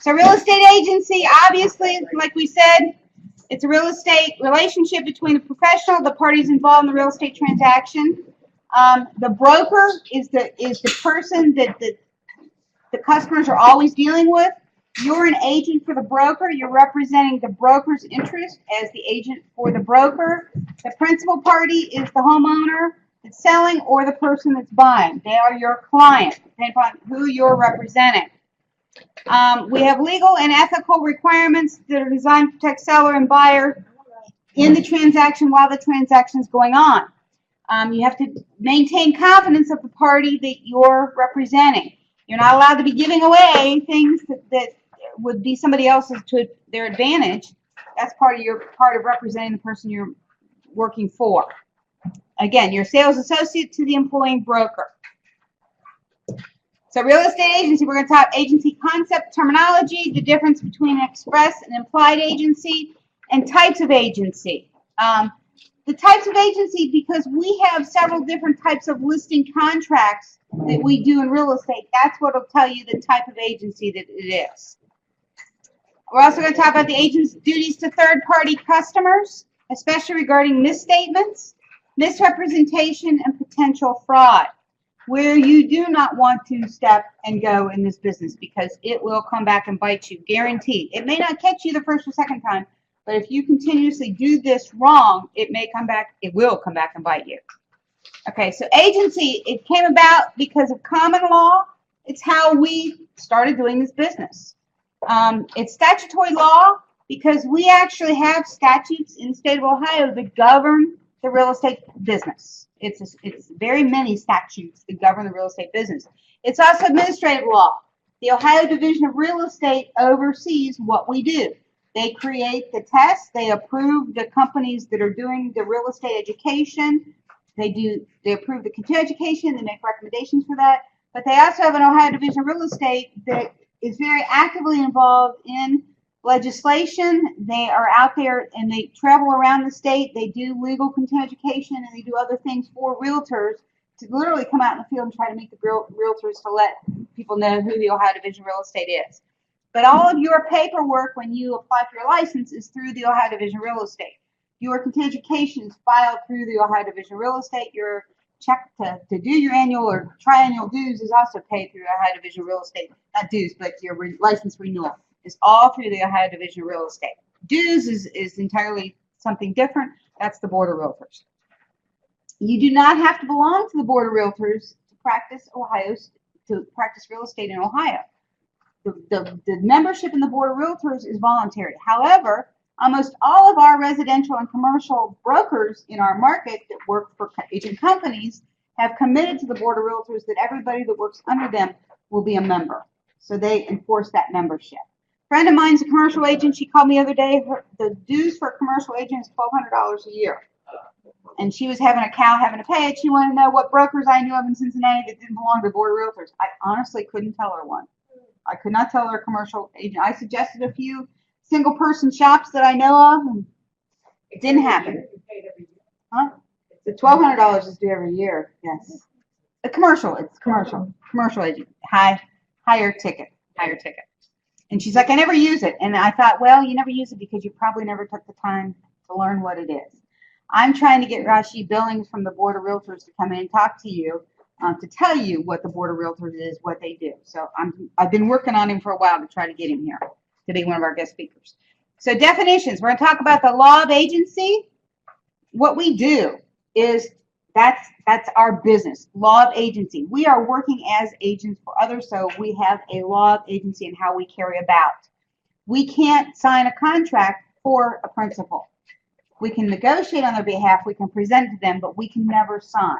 So real estate agency, obviously, like we said, it's a real estate relationship between the professional, the parties involved in the real estate transaction. The broker is the person that the customers are always dealing with. You're an agent for the broker. You're representing the broker's interest as the agent for the broker. The principal party is the homeowner that's selling or the person that's buying. They are your client, depending upon who you're representing. We have legal and ethical requirements that are designed to protect seller and buyer in the transaction while the transaction is going on. You have to maintain confidence of the party that you're representing. You're not allowed to be giving away things that would be somebody else's to their advantage. That's part of representing the person you're working for. Again, you're a sales associate to the employing broker. So real estate agency, we're going to talk agency concept, terminology, the difference between express and implied agency, and types of agency. The types of agency, because we have several different types of listing contracts that we do in real estate, that's what will tell you the type of agency that it is. We're also going to talk about the agent's duties to third-party customers, especially regarding misstatements, misrepresentation, and potential fraud, where you do not want to step and go in this business because it will come back and bite you, guaranteed. It may not catch you the first or second time, but if you continuously do this wrong, it will come back and bite you. Okay, so agency, it came about because of common law. It's how we started doing this business. It's statutory law because we actually have statutes in the state of Ohio that govern the real estate business. It's very many statutes that govern the real estate business. It's also administrative law. The Ohio Division of Real Estate oversees what we do. They create the tests. They approve the companies that are doing the real estate education. They approve the continuing education. They make recommendations for that. But they also have an Ohio Division of Real Estate that is very actively involved in legislation. They are out there and they travel around the state. They do legal continuing education and they do other things for realtors to literally come out in the field and try to meet the realtors to let people know who the Ohio Division of Real Estate is. But all of your paperwork when you apply for your license is through the Ohio Division of Real Estate. Your continuing education is filed through the Ohio Division of Real Estate. Your check to do your annual or triennial dues is also paid through the Ohio Division of Real Estate. Not dues, but your license renewal is all through the Ohio Division of Real Estate. Dues is entirely something different. That's the Board of Realtors. You do not have to belong to the Board of Realtors to practice real estate in Ohio. The membership in the Board of Realtors is voluntary. However, almost all of our residential and commercial brokers in our market that work for agent companies have committed to the Board of Realtors that everybody that works under them will be a member. So they enforce that membership. A friend of mine's a commercial agent. She called me the other day. The dues for a commercial agent is $1,200 a year. And she was having to pay it. She wanted to know what brokers I knew of in Cincinnati that didn't belong to the Board of Realtors. I honestly couldn't tell her one. I could not tell her a commercial agent. I suggested a few single person shops that I know of, and it didn't happen. Huh? The $1,200 is due every year. Yes. It's commercial agent. Higher ticket. And she's like, I never use it. And I thought, well, you never use it because you probably never took the time to learn what it is. I'm trying to get Rashi Billings from the Board of Realtors to come in and talk to you to tell you what the Board of Realtors is, what they do. So I've been working on him for a while to try to get him here to be one of our guest speakers. So definitions. We're going to talk about the law of agency. What we do is that's our business, law of agency. We are working as agents for others, so we have a law of agency and how we carry about. We can't sign a contract for a principal. We can negotiate on their behalf. We can present it to them, but we can never sign.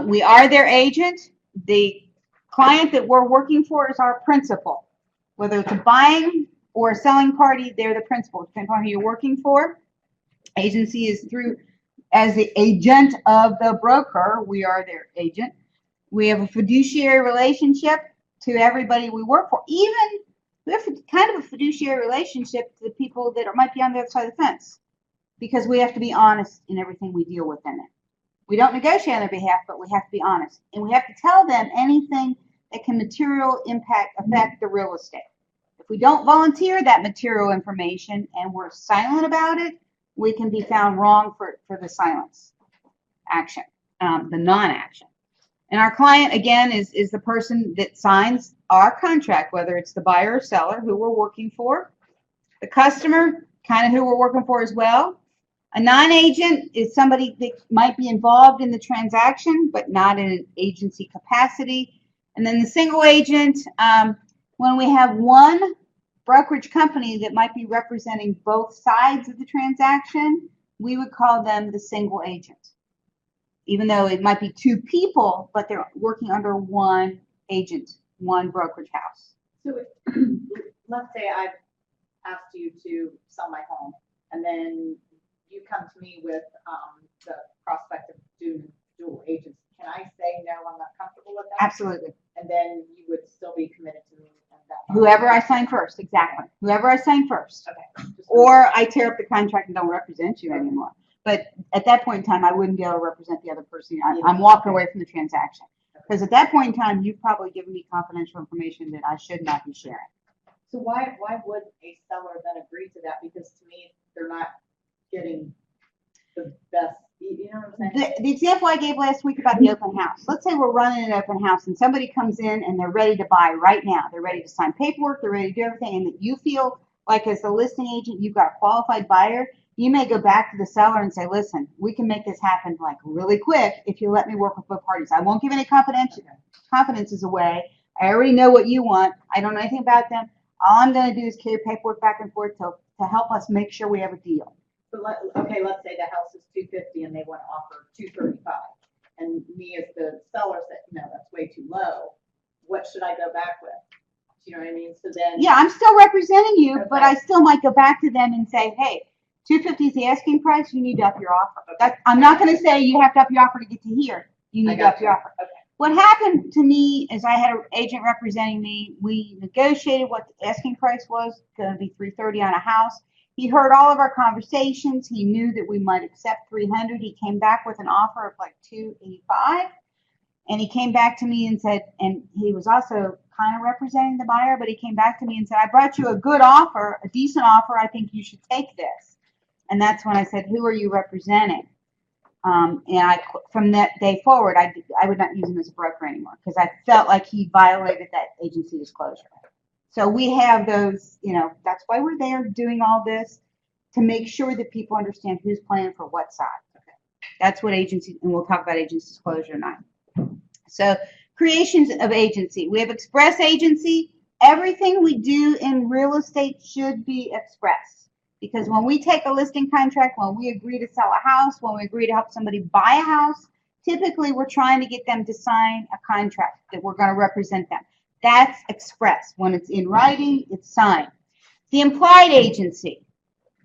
We are their agent. The client that we're working for is our principal. Whether it's a buying or a selling party, they're the principal, depending on who you're working for. Agency is through, as the agent of the broker, we are their agent. We have a fiduciary relationship to everybody we work for. Even we have kind of a fiduciary relationship to the people that might be on the other side of the fence, because we have to be honest in everything we deal with in it. We don't negotiate on their behalf, but we have to be honest. And we have to tell them anything it can affect the real estate. If we don't volunteer that material information and we're silent about it, we can be found wrong for the silence action, the non-action. And our client, again, is the person that signs our contract, whether it's the buyer or seller who we're working for, the customer, kind of who we're working for as well. A non-agent is somebody that might be involved in the transaction, but not in an agency capacity. And then the single agent, when we have one brokerage company that might be representing both sides of the transaction, we would call them the single agent. Even though it might be two people, but they're working under one agent, one brokerage house. So let's say I've asked you to sell my home, and then you come to me with the prospect of doing dual agents. Can I say, no, I'm not comfortable with that? Absolutely. And then you would still be committed to me and that. Whoever I sign first, exactly. Whoever I sign first. Okay. Or I tear up the contract and don't represent you anymore. But at that point in time, I wouldn't be able to represent the other person. I'm walking away from the transaction. Because at that point in time, you've probably given me confidential information that I should not be sharing. So why would a seller then agree to that? Because to me, they're not getting the best, you know what I'm saying? The example I gave last week about the open house. Let's say we're running an open house and somebody comes in and they're ready to buy right now. They're ready to sign paperwork. They're ready to do everything. And that you feel like as the listing agent, you've got a qualified buyer. You may go back to the seller and say, listen, we can make this happen like really quick if you let me work with both parties. I won't give any confidences away. I already know what you want. I don't know anything about them. All I'm going to do is carry paperwork back and forth to help us make sure we have a deal. So okay, let's say the house is $250 and they want to offer $235, and me as the seller said, no, that's way too low. What should I go back with? Do you know what I mean? So then, yeah, I'm still representing you, okay. But I still might go back to them and say, hey, $250 is the asking price. You need to up your offer. Okay. I'm not going to say you have to up your offer to get to here. You need to up your offer. Okay. What happened to me is I had an agent representing me. We negotiated what the asking price was, going to be $330 on a house. He heard all of our conversations. He knew that we might accept $300. He came back with an offer of like $285, and he came back to me and said, and he was also kind of representing the buyer, but he came back to me and said, I brought you a good offer, a decent offer. I think you should take this. And that's when I said, who are you representing? And from that day forward, I would not use him as a broker anymore because I felt like he violated that agency disclosure. So we have those, that's why we're there doing all this, to make sure that people understand who's playing for what side. Okay. That's what agency, and we'll talk about agency disclosure tonight. So creations of agency. We have express agency. Everything we do in real estate should be express. Because when we take a listing contract, when we agree to sell a house, when we agree to help somebody buy a house, typically we're trying to get them to sign a contract that we're going to represent them. That's express. When it's in writing, it's signed. The implied agency,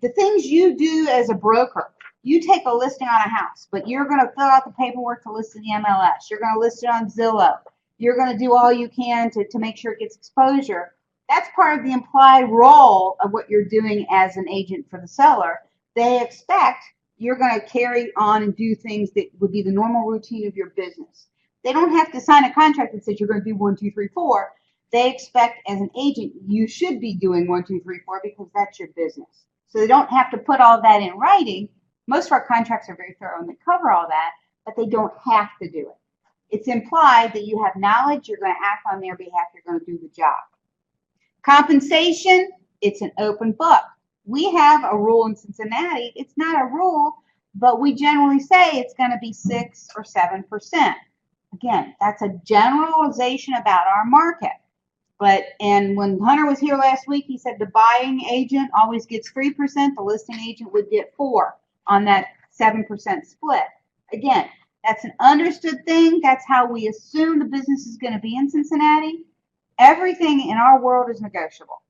the things you do as a broker, you take a listing on a house, but you're going to fill out the paperwork to list in the MLS. You're going to list it on Zillow. You're going to do all you can to make sure it gets exposure. That's part of the implied role of what you're doing as an agent for the seller. They expect you're going to carry on and do things that would be the normal routine of your business. They don't have to sign a contract that says you're going to do 1, 2, 3, 4. They expect as an agent you should be doing 1, 2, 3, 4 because that's your business. So they don't have to put all that in writing. Most of our contracts are very thorough and they cover all that, but they don't have to do it. It's implied that you have knowledge, you're going to act on their behalf, you're going to do the job. Compensation, it's an open book. We have a rule in Cincinnati. It's not a rule, but we generally say it's going to be 6 or 7%. Again, that's a generalization about our market. And when Hunter was here last week, he said the buying agent always gets 3%. The listing agent would get 4% on that 7% split. Again, that's an understood thing. That's how we assume the business is going to be in Cincinnati. Everything in our world is negotiable.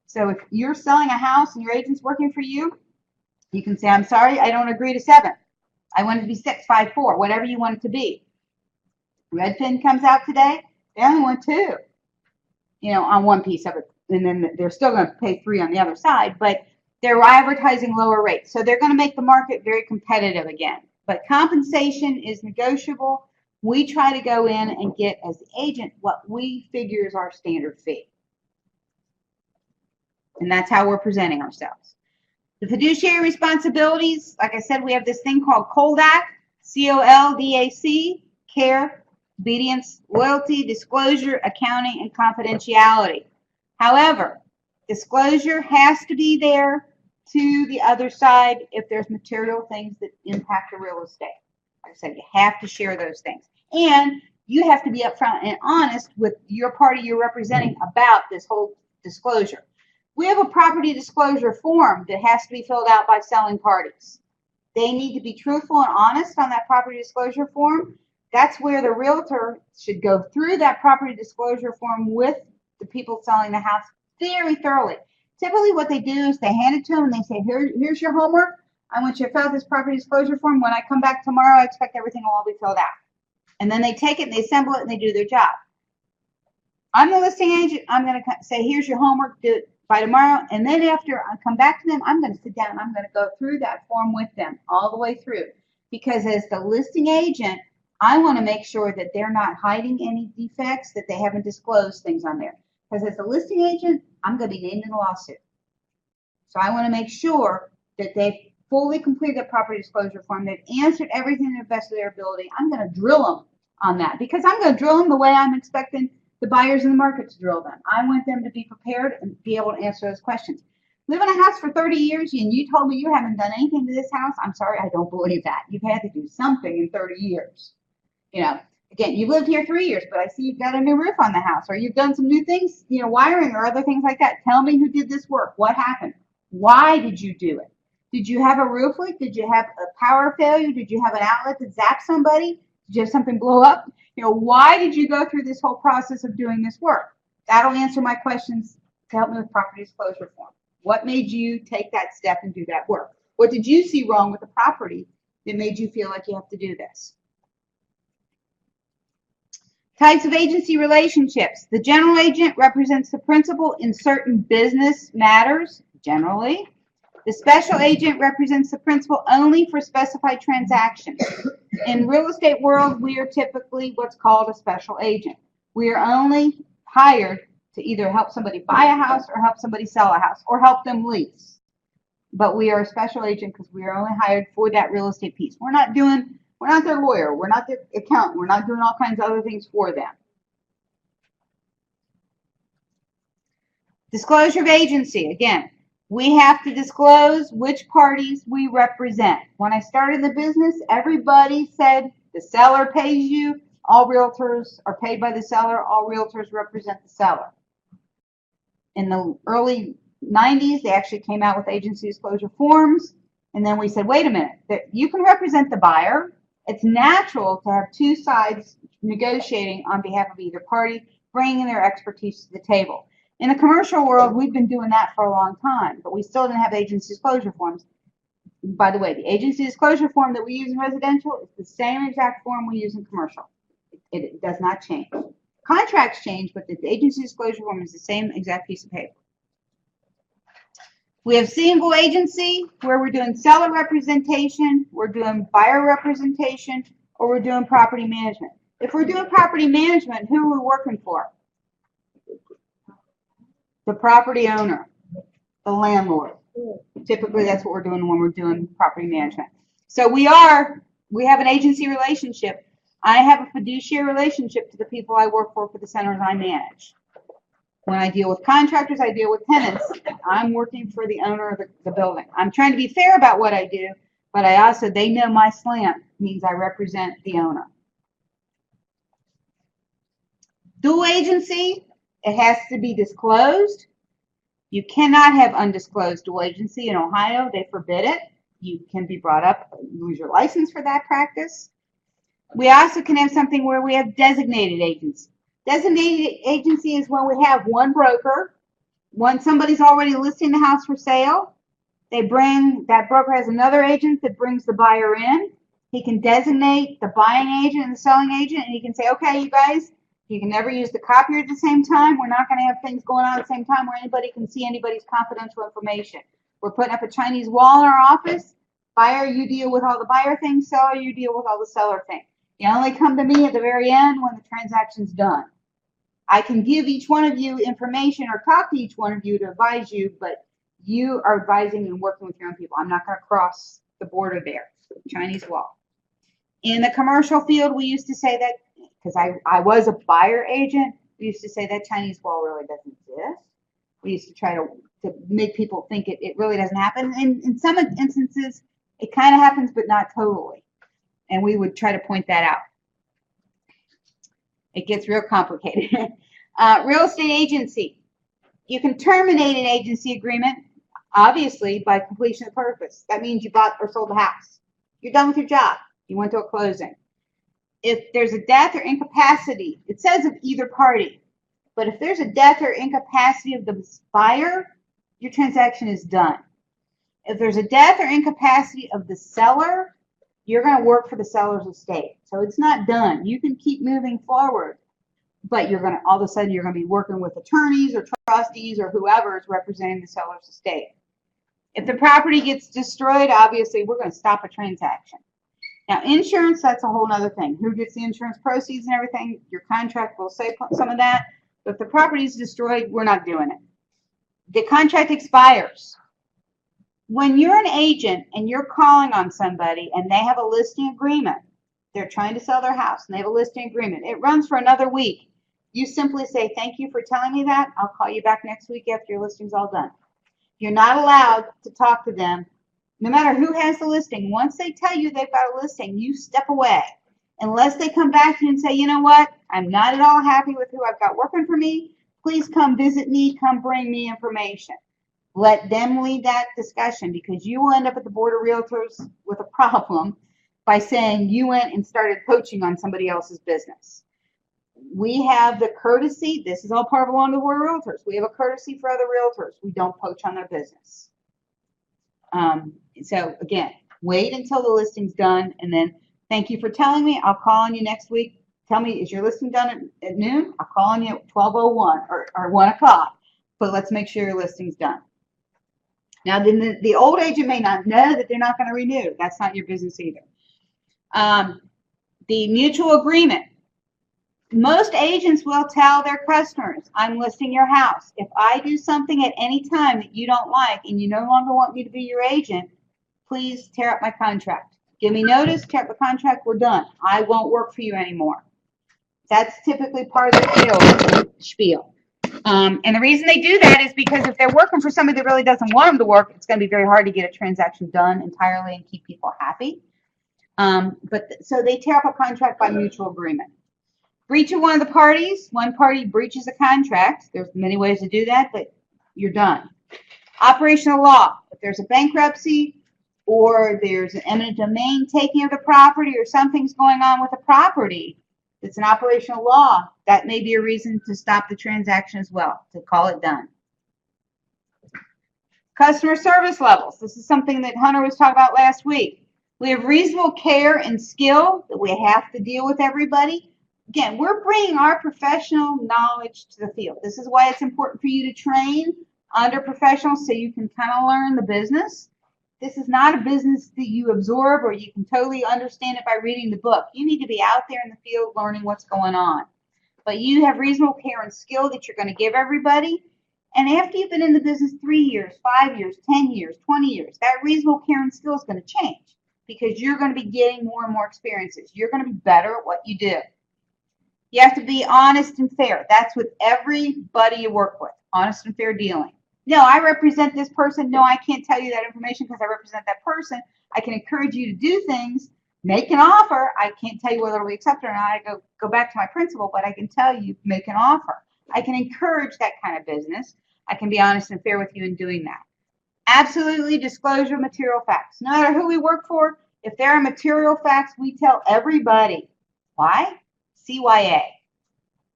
So if you're selling a house and your agent's working for you, you can say, I'm sorry, I don't agree to 7. I want it to be 6, 5, 4, whatever you want it to be. Redfin comes out today, they only want 2, on one piece of it. And then they're still going to pay 3 on the other side, but they're advertising lower rates. So they're going to make the market very competitive again. But compensation is negotiable. We try to go in and get, as the agent, what we figure is our standard fee. And that's how we're presenting ourselves. The fiduciary responsibilities, like I said, we have this thing called COLDAC, C-O-L-D-A-C, care, obedience, loyalty, disclosure, accounting, and confidentiality. However, disclosure has to be there to the other side if there's material things that impact the real estate. Like I said, you have to share those things. And you have to be upfront and honest with your party you're representing about this whole disclosure. We have a property disclosure form that has to be filled out by selling parties. They need to be truthful and honest on that property disclosure form. That's where the realtor should go through that property disclosure form with the people selling the house very thoroughly. Typically what they do is they hand it to them and they say, here's your homework. I want you to fill out this property disclosure form. When I come back tomorrow, I expect everything will all be filled out. And then they take it and they assemble it and they do their job. I'm the listing agent. I'm going to say, here's your homework. Do it by tomorrow. And then after I come back to them, I'm going to sit down and I'm going to go through that form with them all the way through. Because as the listing agent, I want to make sure that they're not hiding any defects, that they haven't disclosed things on there. Because as a listing agent, I'm going to be named in a lawsuit. So I want to make sure that they've fully completed the property disclosure form. They've answered everything to the best of their ability. I'm going to drill them on that because I'm going to drill them the way I'm expecting the buyers in the market to drill them. I want them to be prepared and be able to answer those questions. Live in a house for 30 years and you told me you haven't done anything to this house. I'm sorry, I don't believe that. You've had to do something in 30 years. You know, again, you've lived here 3 years, but I see you've got a new roof on the house or you've done some new things, you know, wiring or other things like that. Tell me who did this work. What happened? Why did you do it? Did you have a roof leak? Did you have a power failure? Did you have an outlet that zapped somebody? Did you have something blow up? You know, why did you go through this whole process of doing this work? That'll answer my questions to help me with property disclosure form. What made you take that step and do that work? What did you see wrong with the property that made you feel like you have to do this? Types of agency relationships. The general agent represents the principal in certain business matters, generally. The special agent represents the principal only for specified transactions. In real estate world, we are typically what's called a special agent. We are only hired to either help somebody buy a house or help somebody sell a house or help them lease. But we are a special agent because we are only hired for that real estate piece. We're not their lawyer. We're not their accountant. We're not doing all kinds of other things for them. Disclosure of agency. Again, we have to disclose which parties we represent. When I started the business, everybody said the seller pays you. All realtors are paid by the seller. All realtors represent the seller. In the early 90s, they actually came out with agency disclosure forms. And then we said, wait a minute, that you can represent the buyer. It's natural to have two sides negotiating on behalf of either party, bringing their expertise to the table. In the commercial world, we've been doing that for a long time, but we still didn't have agency disclosure forms. By the way, the agency disclosure form that we use in residential is the same exact form we use in commercial. It does not change. Contracts change, but the agency disclosure form is the same exact piece of paper. We have single agency where we're doing seller representation, we're doing buyer representation, or we're doing property management. If we're doing property management, who are we working for? The property owner, the landlord. Typically, that's what we're doing when we're doing property management. So we have an agency relationship. I have a fiduciary relationship to the people I work for the centers I manage. When I deal with contractors, I deal with tenants. I'm working for the owner of the building. I'm trying to be fair about what I do, but they know my slant means I represent the owner. Dual agency, it has to be disclosed. You cannot have undisclosed dual agency. In Ohio, they forbid it. You can be brought up, lose your license for that practice. We also can have something where we have designated agency. Designated agency is when we have one broker. When somebody's already listing the house for sale, that broker has another agent that brings the buyer in. He can designate the buying agent and the selling agent, and he can say, okay, you guys, you can never use the copier at the same time. We're not going to have things going on at the same time where anybody can see anybody's confidential information. We're putting up a Chinese wall in our office. Buyer, you deal with all the buyer things. Seller, you deal with all the seller things. You only come to me at the very end when the transaction's done. I can give each one of you information or talk to each one of you to advise you, but you are advising and working with your own people. I'm not going to cross the border there. Chinese wall. In the commercial field, we used to say that, because I was a buyer agent, we used to say that Chinese wall really doesn't exist. We used to try to make people think it really doesn't happen. And in some instances, it kind of happens, but not totally. And we would try to point that out. It gets real complicated. Real estate agency. You can terminate an agency agreement, obviously, by completion of purpose. That means you bought or sold a house. You're done with your job. You went to a closing. If there's a death or incapacity, it says of either party, but if there's a death or incapacity of the buyer, your transaction is done. If there's a death or incapacity of the seller, you're going to work for the seller's estate. So it's not done. You can keep moving forward, but you're going to, all of a sudden, you're going to be working with attorneys or trustees or whoever is representing the seller's estate. If the property gets destroyed, obviously, we're going to stop a transaction. Now, insurance, that's a whole other thing. Who gets the insurance proceeds and everything? Your contract will say some of that. But if the property is destroyed, we're not doing it. The contract expires. When you're an agent and you're calling on somebody and they have a listing agreement, they're trying to sell their house and they have a listing agreement, it runs for another week. You simply say, thank you for telling me that. I'll call you back next week after your listing's all done. You're not allowed to talk to them. No matter who has the listing, once they tell you they've got a listing, you step away. Unless they come back to you and say, you know what, I'm not at all happy with who I've got working for me. Please come visit me, come bring me information. Let them lead that discussion, because you will end up at the Board of Realtors with a problem by saying you went and started poaching on somebody else's business. We have the courtesy, this is all part of belonging to the Board of Realtors. We have a courtesy for other realtors. We don't poach on their business. So again, wait until the listing's done, and then thank you for telling me. I'll call on you next week. Tell me, is your listing done at noon? I'll call on you at 12:01 or 1 o'clock, but let's make sure your listing's done. Now, then the old agent may not know that they're not going to renew. That's not your business either. The mutual agreement. Most agents will tell their customers, I'm listing your house. If I do something at any time that you don't like and you no longer want me to be your agent, please tear up my contract. Give me notice, tear up the contract, we're done. I won't work for you anymore. That's typically part of the sales spiel. And the reason they do that is because if they're working for somebody that really doesn't want them to work, it's going to be very hard to get a transaction done entirely and keep people happy. So they tear up a contract by mutual agreement. Breach of one of the parties, one party breaches a contract. There's many ways to do that, but you're done. Operational law. If there's a bankruptcy or there's an eminent domain taking of the property or something's going on with the property, it's an operational law. That may be a reason to stop the transaction as well, to call it done. Customer service levels. This is something that Hunter was talking about last week. We have reasonable care and skill that we have to deal with everybody. Again, we're bringing our professional knowledge to the field. This is why it's important for you to train under professionals so you can kind of learn the business. This is not a business that you absorb or you can totally understand it by reading the book. You need to be out there in the field learning what's going on. But you have reasonable care and skill that you're going to give everybody. And after you've been in the business 3 years, 5 years, 10 years, 20 years, that reasonable care and skill is going to change because you're going to be getting more and more experiences. You're going to be better at what you do. You have to be honest and fair. That's with everybody you work with, honest and fair dealing. No, I represent this person. No, I can't tell you that information because I represent that person. I can encourage you to do things, make an offer. I can't tell you whether we accept it or not. I go back to my principle, but I can tell you, make an offer. I can encourage that kind of business. I can be honest and fair with you in doing that. Absolutely disclosure of material facts. No matter who we work for, if there are material facts, we tell everybody. Why? CYA.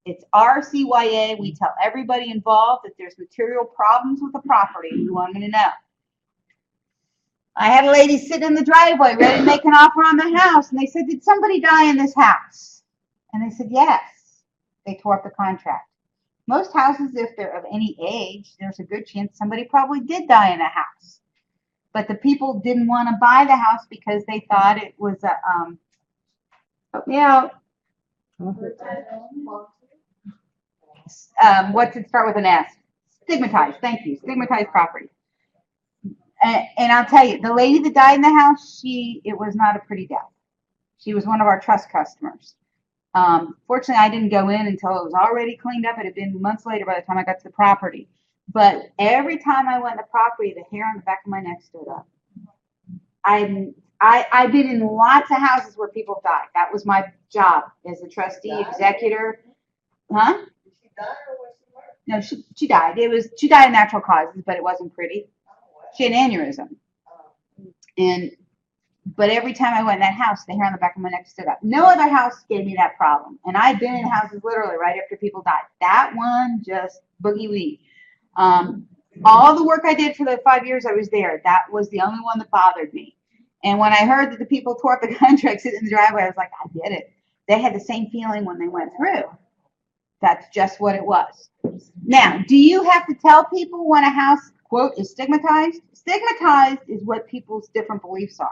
It's our CYA. We tell everybody involved that there's material problems with the property. We want them to know. I had a lady sit in the driveway ready to make an offer on the house, and they said, did somebody die in this house? And they said, yes. They tore up the contract. Most houses, if they're of any age, there's a good chance somebody probably did die in a house. But the people didn't want to buy the house because they thought it was Help me out. What's it start with an S? Stigmatized. Thank you. Stigmatized property. And I'll tell you, the lady that died in the house, it was not a pretty death. She was one of our trust customers. Fortunately, I didn't go in until it was already cleaned up. It had been months later by the time I got to the property. But every time I went to the property, the hair on the back of my neck stood up. I've been in lots of houses where people died. That was my job as a trustee, executor. Huh? She died or was she murdered? No, she died. She died of natural causes, but it wasn't pretty. She had an aneurysm. But every time I went in that house, the hair on the back of my neck stood up. No other house gave me that problem. And I've been in houses literally right after people died. That one just boogie wee. All the work I did for the 5 years I was there, that was the only one that bothered me. And when I heard that the people tore up the contract sitting in the driveway, I was like, I get it. They had the same feeling when they went through. That's just what it was. Now, do you have to tell people when a house, quote, is stigmatized? Stigmatized is what people's different beliefs are.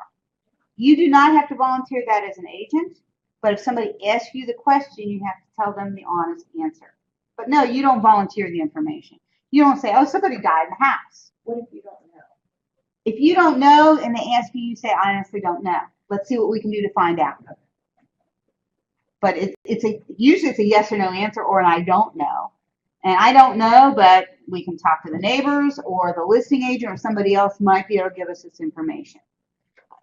You do not have to volunteer that as an agent, but if somebody asks you the question, you have to tell them the honest answer. But no, you don't volunteer the information. You don't say, oh, somebody died in the house. What if you don't know? If you don't know and they ask you, you say, I honestly don't know. Let's see what we can do to find out. But usually it's a yes or no answer or an I don't know. And I don't know, but we can talk to the neighbors or the listing agent or somebody else might be able to give us this information.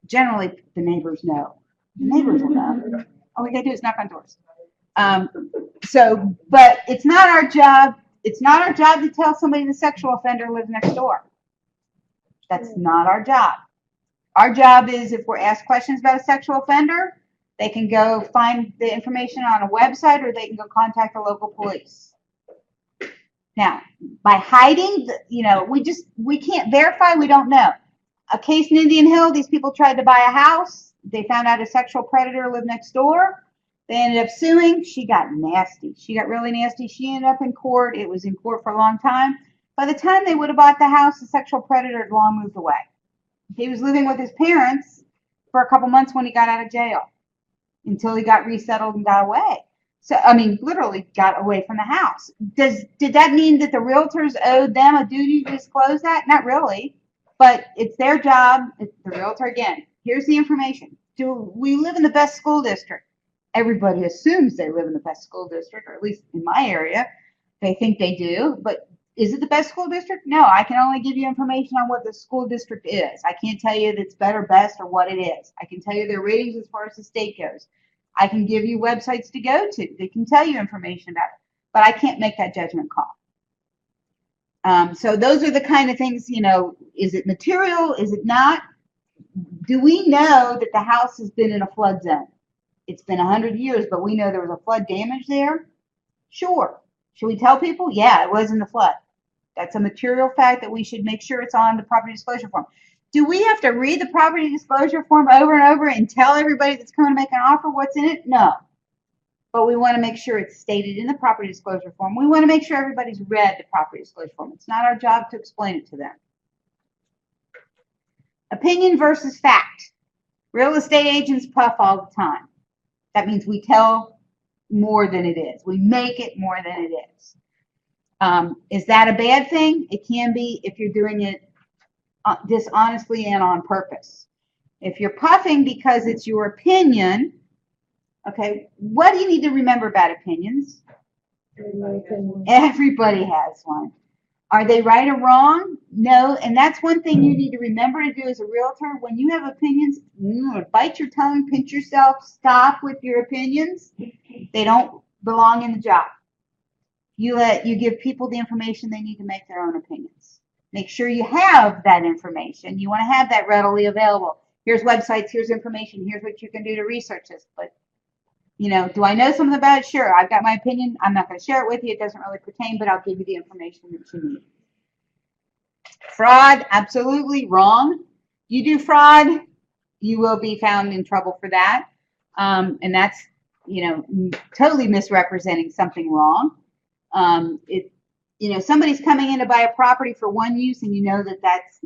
Generally, the neighbors know. The neighbors will know. All we gotta do is knock on doors. But it's not our job. It's not our job to tell somebody the sexual offender lives next door. That's not our job. Our job is if we're asked questions about a sexual offender, they can go find the information on a website or they can go contact the local police. Now, by hiding, we can't verify, we don't know. A case in Indian Hill, these people tried to buy a house. They found out a sexual predator lived next door. They ended up suing. She got nasty. She got really nasty. She ended up in court. It was in court for a long time. By the time they would have bought the house, the sexual predator had long moved away. He was living with his parents for a couple months when he got out of jail until he got resettled and got away. So, literally got away from the house. Did that mean that the realtors owed them a duty to disclose that? Not really. But it's their job. It's the realtor again. Here's the information. Do we live in the best school district? Everybody assumes they live in the best school district, or at least in my area, they think they do. But is it the best school district? No, I can only give you information on what the school district is. I can't tell you that it's better, best, or what it is. I can tell you their ratings as far as the state goes. I can give you websites to go to. They can tell you information about it. But I can't make that judgment call. So those are the kind of things, is it material? Is it not? Do we know that the house has been in a flood zone? It's been 100 years, but we know there was a flood damage there? Sure. Should we tell people? Yeah, it was in the flood. That's a material fact that we should make sure it's on the property disclosure form. Do we have to read the property disclosure form over and over and tell everybody that's coming to make an offer what's in it? No. But we want to make sure it's stated in the property disclosure form. We want to make sure everybody's read the property disclosure form. It's not our job to explain it to them. Opinion versus fact. Real estate agents puff all the time. That means we tell more than it is. We make it more than it is. Is that a bad thing? It can be if you're doing it dishonestly and on purpose. If you're puffing because it's your opinion, okay, what do you need to remember about opinions? Everybody has one. Are they right or wrong? No, and that's one thing you need to remember to do as a realtor. When you have opinions, bite your tongue, pinch yourself, stop with your opinions. They don't belong in the job. You give people the information they need to make their own opinions. Make sure you have that information. You want to have that readily available. Here's websites, here's information, here's what you can do to research this. But, do I know something about it? Sure, I've got my opinion. I'm not going to share it with you. It doesn't really pertain, but I'll give you the information that you need. Fraud, absolutely wrong. You do fraud, you will be found in trouble for that. And that's, totally misrepresenting something wrong. Somebody's coming in to buy a property for one use and you know that that's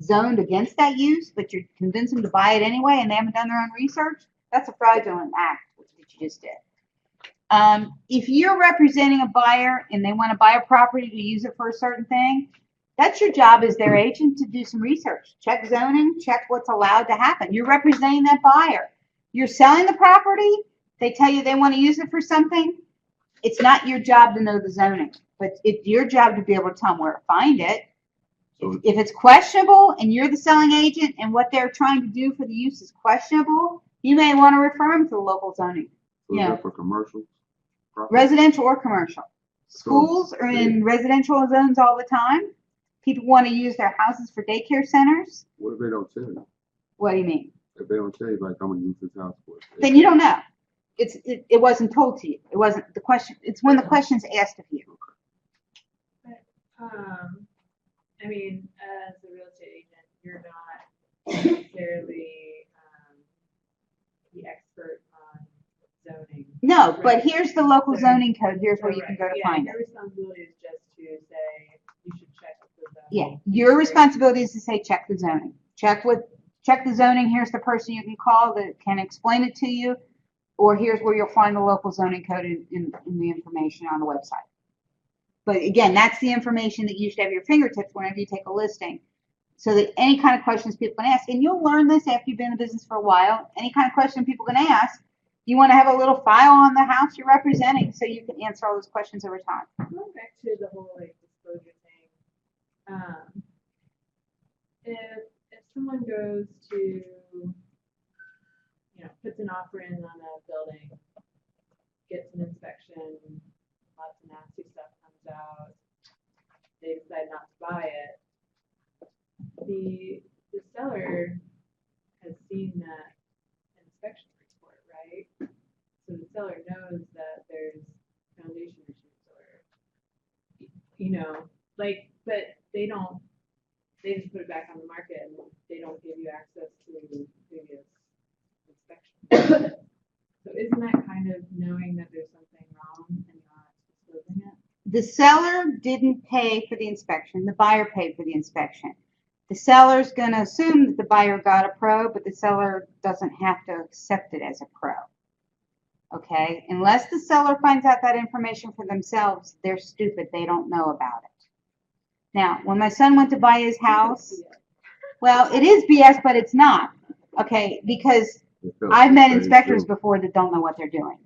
zoned against that use, but you're convincing them to buy it anyway and they haven't done their own research. That's a fraudulent act. that you just did. If you're representing a buyer and they want to buy a property to use it for a certain thing, that's your job as their agent to do some research. Check zoning, check what's allowed to happen. You're representing that buyer. You're selling the property, they tell you they want to use it for something, it's not your job to know the zoning, but it's your job to be able to tell them where to find it. If it's questionable and you're the selling agent and what they're trying to do for the use is questionable, you may want to refer them to the local zoning. So is Yeah. that for commercial? property? Residential or commercial. Schools are in residential zones all the time. People want to use their houses for daycare centers. What if they don't tell you? What do you mean? If they don't tell you, like, I'm gonna use this house for it. Then you don't know. It wasn't told to you. It wasn't the question. It's when the question's asked of you. I mean, as a real estate agent, you're not necessarily the expert on zoning. No, but here's the local zoning code. Here's where you So, can go to yeah, find your it. responsibility is just to say, you should check the zoning. Yeah, your responsibility is to say, check the zoning. Check the zoning. Here's the person you can call that can explain it to you. Or here's where you'll find the local zoning code in the information on the website. But again, that's the information that you should have at your fingertips whenever you take a listing. So that any kind of questions people can ask, and you'll learn this after you've been in the business for a while, any kind of question people can ask, you want to have a little file on the house you're representing so you can answer all those questions over time. Going back to the whole like disclosure thing, if someone goes to, puts an offer in on a building, gets an inspection, lots of nasty stuff comes out, they decide not to buy it, the seller has seen that inspection report, right? So the seller knows that there's foundation issues or, but they just put it back on the market and they don't give you access to previous inspection. So isn't that kind of knowing that there's something wrong and not disclosing it? The seller didn't pay for the inspection. The buyer paid for the inspection. The seller's going to assume that the buyer got a pro, but the seller doesn't have to accept it as a pro. Okay? Unless the seller finds out that information for themselves, they're stupid. They don't know about it. Now, when my son went to buy his house, well, it is BS, but it's not. Okay? Because I've met inspectors before that don't know what they're doing.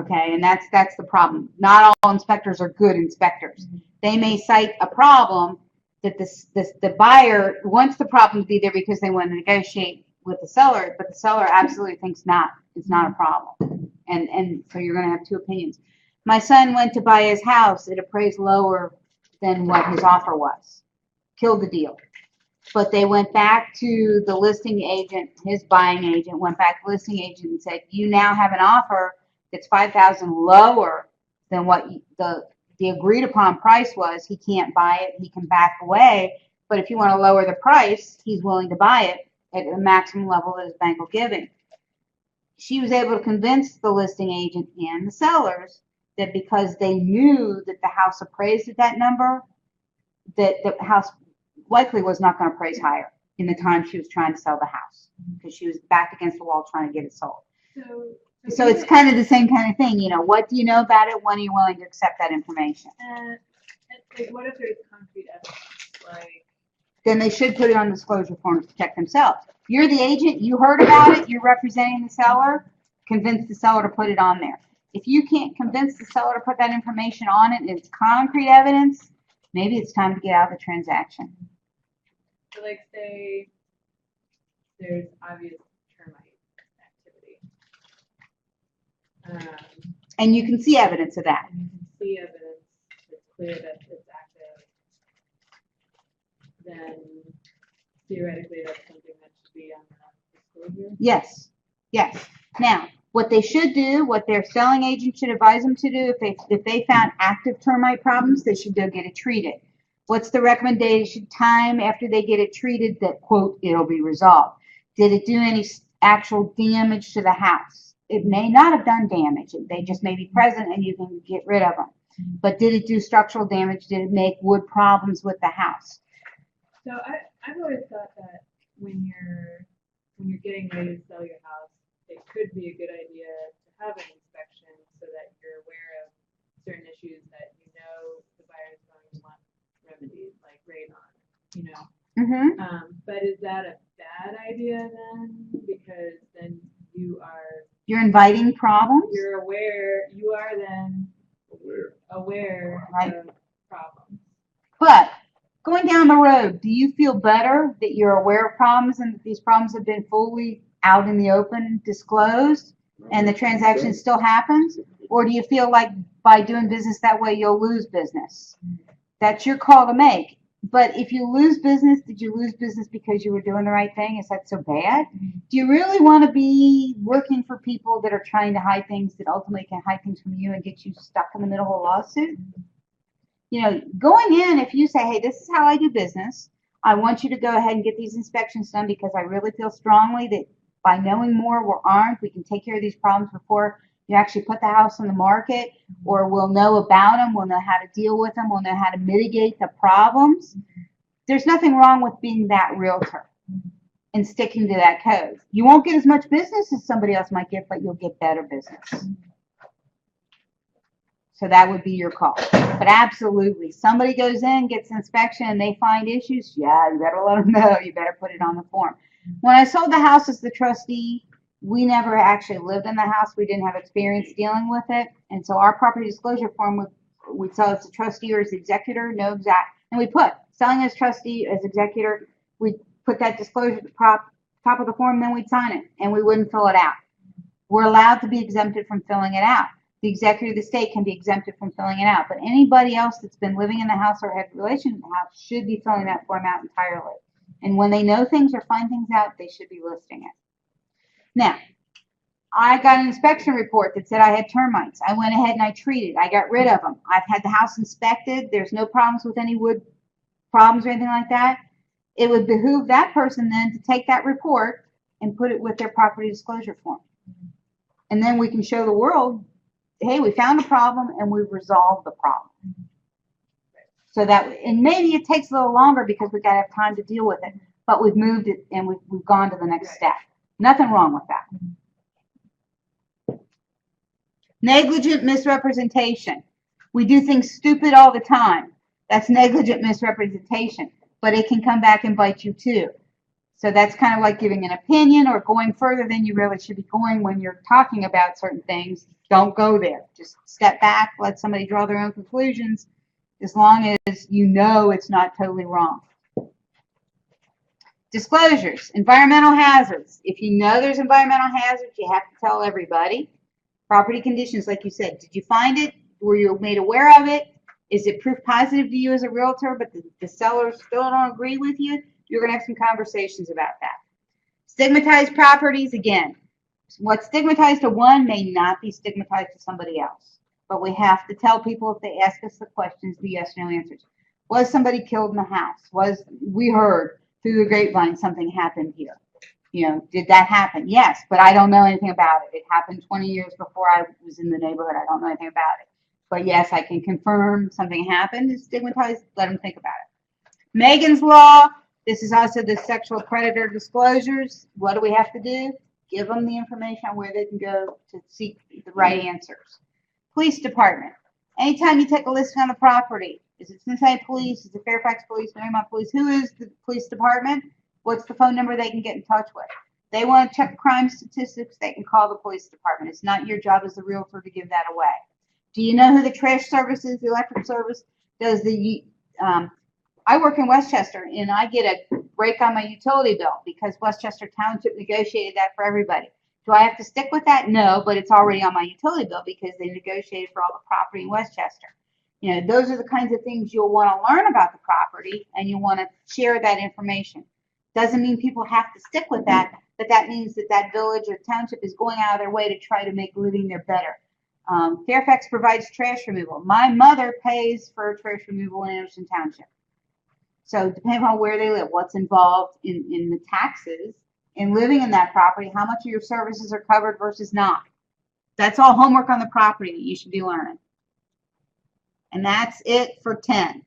Okay, and that's the problem. Not all inspectors are good inspectors. They may cite a problem that the buyer wants the problem to be there because they want to negotiate with the seller, but the seller absolutely thinks it's not a problem. And so you're going to have two opinions. My son went to buy his house. It appraised lower than what his offer was. Killed the deal. But they went back to the listing agent, his buying agent, went back to the listing agent and said, you now have an offer that's $5,000 lower than what the agreed upon price was. He can't buy it. He can back away. But if you want to lower the price, he's willing to buy it at the maximum level that his bank will give him. She was able to convince the listing agent and the sellers that because they knew that the house appraised at that number, that the house likely was not going to appraise higher in the time she was trying to sell the house because she was backed against the wall trying to get it sold. So it's kind of the same kind of thing, what do you know about it? When are you willing to accept that information? What if there's concrete evidence? Then they should put it on disclosure form to protect themselves. You're the agent, you heard about it, you're representing the seller, convince the seller to put it on there. If you can't convince the seller to put that information on it and it's concrete evidence, maybe it's time to get out of the transaction. So say there's obvious termite activity. And you can see evidence of that. And you can see evidence that's clear that it's active, then theoretically that's something that should be on the disclosure. Yes. Now, what they should do, what their selling agent should advise them to do, if they found active termite problems, they should go get it treated. What's the recommendation time after they get it treated that, quote, it'll be resolved? Did it do any actual damage to the house? It may not have done damage. They just may be present and you can get rid of them. But did it do structural damage? Did it make wood problems with the house? So I've always thought that when you're getting ready to sell your house, it could be a good idea to have an inspection so that you're aware of certain issues that you know the buyer is going to want remedied, like radon, you know. Mm-hmm. But is that a bad idea then? Because then You're inviting problems. you are then aware Right. of problems. But going down the road, do you feel better that you're aware of problems and that these problems have been fully out in the open, disclosed, and the transaction still happens? Or do you feel like by doing business that way, you'll lose business? That's your call to make. But if you lose business, did you lose business because you were doing the right thing? Is that so bad? Do you really want to be working for people that are trying to hide things that ultimately can hide things from you and get you stuck in the middle of a lawsuit? You know, going in, if you say, hey, this is how I do business, I want you to go ahead and get these inspections done because I really feel strongly that by knowing more, we're armed, we can take care of these problems before you actually put the house on the market, or we'll know about them, we'll know how to deal with them, we'll know how to mitigate the problems. There's nothing wrong with being that realtor and sticking to that code. You won't get as much business as somebody else might get, but you'll get better business. So that would be your call. But absolutely, somebody goes in, gets an inspection, and they find issues, yeah, you better let them know. You better put it on the form. When I sold the house as the trustee, we never actually lived in the house. We didn't have experience dealing with it. And so our property disclosure form, we'd sell as a trustee or as executor, no exact. And we put selling as trustee, as executor, we'd put that disclosure at the top of the form, then we'd sign it, and we wouldn't fill it out. We're allowed to be exempted from filling it out. The executor of the state can be exempted from filling it out, but anybody else that's been living in the house or had relations in the house should be filling that form out entirely. And when they know things or find things out, they should be listing it. Now, I got an inspection report that said I had termites. I went ahead and I treated. I got rid of them. I've had the house inspected. There's no problems with any wood problems or anything like that. It would behoove that person then to take that report and put it with their property disclosure form. And then we can show the world, hey, we found a problem and we've resolved the problem. So that, and maybe it takes a little longer because we've got to have time to deal with it, but we've moved it and we've gone to the next step. Nothing wrong with that. Negligent misrepresentation. We do things stupid all the time. That's negligent misrepresentation, but it can come back and bite you too. So that's kind of like giving an opinion or going further than you really should be going when you're talking about certain things. Don't go there. Just step back, let somebody draw their own conclusions, as long as you know it's not totally wrong. Disclosures, environmental hazards. If you know there's environmental hazards, you have to tell everybody. Property conditions, like you said, did you find it? Were you made aware of it? Is it proof positive to you as a realtor, but the sellers still don't agree with you? You're going to have some conversations about that. Stigmatized properties, again, what's stigmatized to one may not be stigmatized to somebody else. But we have to tell people if they ask us the questions, the yes or no answers. Was somebody killed in the house? We heard through the grapevine something happened here? You know, did that happen? Yes, but I don't know anything about it. It happened 20 years before I was in the neighborhood. I don't know anything about it. But yes, I can confirm something happened. It's stigmatized. Let them think about it. Megan's Law. This is also the sexual predator disclosures. What do we have to do? Give them the information on where they can go to seek the right answers. Police Department. Anytime you take a listing on the property, is it Cincinnati Police? Is it Fairfax Police? Marymount Police? Who is the police department? What's the phone number they can get in touch with? They want to check crime statistics, they can call the police department. It's not your job as a realtor to give that away. Do you know who the trash service is, the electric service? Does the I work in Westchester, and I get a break on my utility bill because Westchester Township negotiated that for everybody. Do I have to stick with that? No, but it's already on my utility bill because they negotiated for all the property in Westchester. You know, those are the kinds of things you'll want to learn about the property, and you'll want to share that information. Doesn't mean people have to stick with that, but that means that that village or township is going out of their way to try to make living there better. Fairfax provides trash removal. My mother pays for trash removal in Anderson Township. So depending on where they live, what's involved in the taxes in living in that property, how much of your services are covered versus not. That's all homework on the property that you should be learning. And that's it for 10.